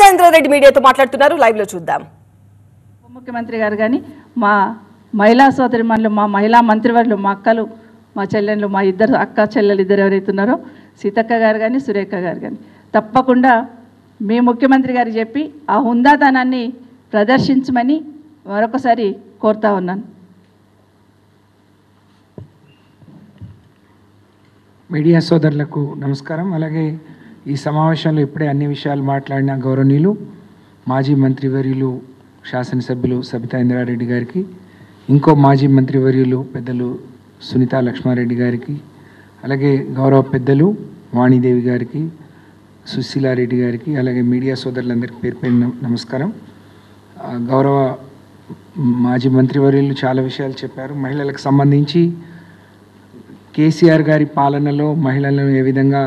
సబితా ఇంద్రారెడ్డి మీడియాతో మాట్లాడుతున్నారు. లైవ్ లో చూద్దాం. ముఖ్యమంత్రి గారు కానీ మా మహిళా సోదరిమణులు, మా మహిళా మంత్రివర్యులు, మా అక్కలు, మా చెల్లెళ్ళు, మా ఇద్దరు అక్క చెల్లెలు ఇద్దరు ఎవరైతే ఉన్నారో సీతక్క గారు కానీ సురేఖ గారు కానీ తప్పకుండా మీ ముఖ్యమంత్రి గారు చెప్పి ఆ హుందాతనాన్ని ప్రదర్శించమని మరొకసారి కోరుతా ఉన్నాను. మీడియా సోదరులకు నమస్కారం. అలాగే ఈ సమావేశంలో ఇప్పుడే అన్ని విషయాలు మాట్లాడిన గౌరవనీయులు మాజీ మంత్రివర్యులు శాసనసభ్యులు సబితా ఇంద్రారెడ్డి గారికి, ఇంకో మాజీ మంత్రివర్యులు పెద్దలు సునీతా లక్ష్మారెడ్డి గారికి, అలాగే గౌరవ పెద్దలు వాణిదేవి గారికి, సుశీలారెడ్డి గారికి, అలాగే మీడియా సోదరులందరికీ పేరు పేరు నమస్కారం. గౌరవ మాజీ మంత్రివర్యులు చాలా విషయాలు చెప్పారు. మహిళలకు సంబంధించి కేసీఆర్ గారి పాలనలో మహిళలను ఏ విధంగా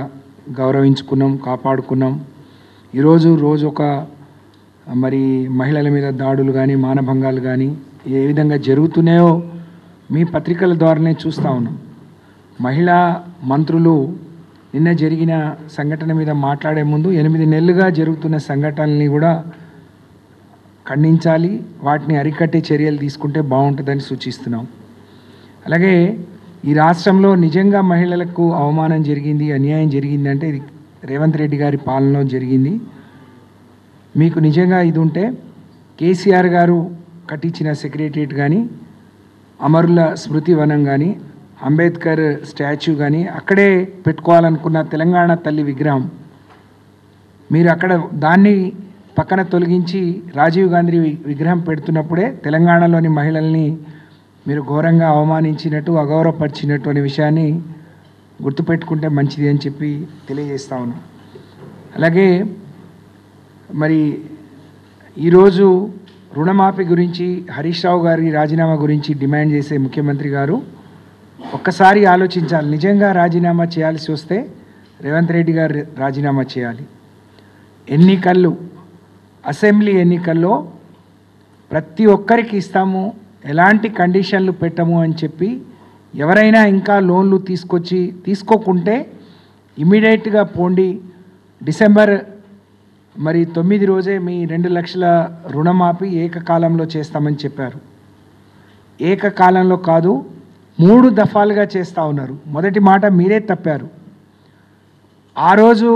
గౌరవించుకున్నాం, కాపాడుకున్నాం. ఈరోజు ఒక మరి మహిళల మీద దాడులు కానీ మానభంగాలు కానీ ఏ విధంగా జరుగుతున్నాయో మీ పత్రికల ద్వారానే చూస్తూ ఉన్నాం. మహిళా మంత్రులు నిన్న జరిగిన సంఘటన మీద మాట్లాడే ముందు 8 నెలలుగా జరుగుతున్న సంఘటనల్ని కూడా ఖండించాలి, వాటిని అరికట్టే చర్యలు తీసుకుంటే బాగుంటుందని సూచిస్తున్నాం. అలాగే ఈ రాష్ట్రంలో నిజంగా మహిళలకు అవమానం జరిగింది, అన్యాయం జరిగింది అంటే ఇది రేవంత్ రెడ్డి గారి పాలనలో జరిగింది. మీకు నిజంగా ఇది ఉంటే కేసీఆర్ గారు కట్టించిన సెక్రటరియట్ కానీ, అమరుల స్మృతి వనం కానీ, అంబేద్కర్ స్టాచ్యూ కానీ, అక్కడే పెట్టుకోవాలనుకున్న తెలంగాణ తల్లి విగ్రహం మీరు అక్కడ దాన్ని పక్కన తొలగించి రాజీవ్ గాంధీ విగ్రహం పెడుతున్నప్పుడే తెలంగాణలోని మహిళల్ని మీరు ఘోరంగా అవమానించినట్టు, అగౌరవపరిచినట్టు అనే విషయాన్ని గుర్తుపెట్టుకుంటే మంచిది అని చెప్పి తెలియజేస్తా ఉన్నాం. అలాగే మరి ఈరోజు రుణమాఫీ గురించి, హరీష్ రావు గారి రాజీనామా గురించి డిమాండ్ చేసే ముఖ్యమంత్రి గారు ఒక్కసారి ఆలోచించాలి. నిజంగా రాజీనామా చేయాల్సి వస్తే రేవంత్ రెడ్డి గారు రాజీనామా చేయాలి. ఎన్నికల్లో, అసెంబ్లీ ఎన్నికల్లో ప్రతి ఒక్కరికి ఇస్తాము, ఎలాంటి కండిషన్లు పెట్టము అని చెప్పి ఎవరైనా ఇంకా లోన్లు తీసుకోకుంటే ఇమీడియట్గా పోండి, డిసెంబర్ 9 రోజే మీ 2 లక్షల రుణమాఫీ ఏకకాలంలో చేస్తామని చెప్పారు. ఏకకాలంలో కాదు, 3 దఫాలుగా చేస్తూ ఉన్నారు. మొదటి మాట మీరే తప్పారు. ఆ రోజు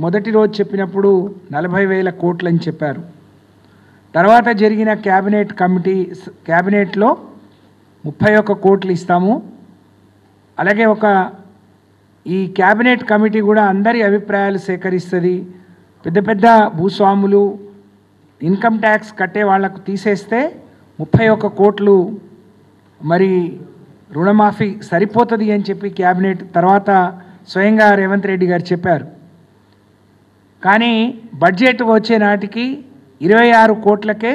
మొదటి రోజు చెప్పినప్పుడు 40,000 కోట్లు అని చెప్పారు. తర్వాత జరిగిన క్యాబినెట్లో 31 కోట్లు ఇస్తాము. అలాగే ఈ క్యాబినెట్ కమిటీ కూడా అందరి అభిప్రాయాలు సేకరిస్తుంది. పెద్ద పెద్ద భూస్వాములు, ఇన్కమ్ ట్యాక్స్ కట్టే వాళ్లకు తీసేస్తే 31 కోట్లు మరి రుణమాఫీ సరిపోతుంది అని చెప్పి క్యాబినెట్ తర్వాత స్వయంగా రేవంత్ రెడ్డి గారు చెప్పారు. కానీ బడ్జెట్ వచ్చే నాటికి 26 కోట్లకే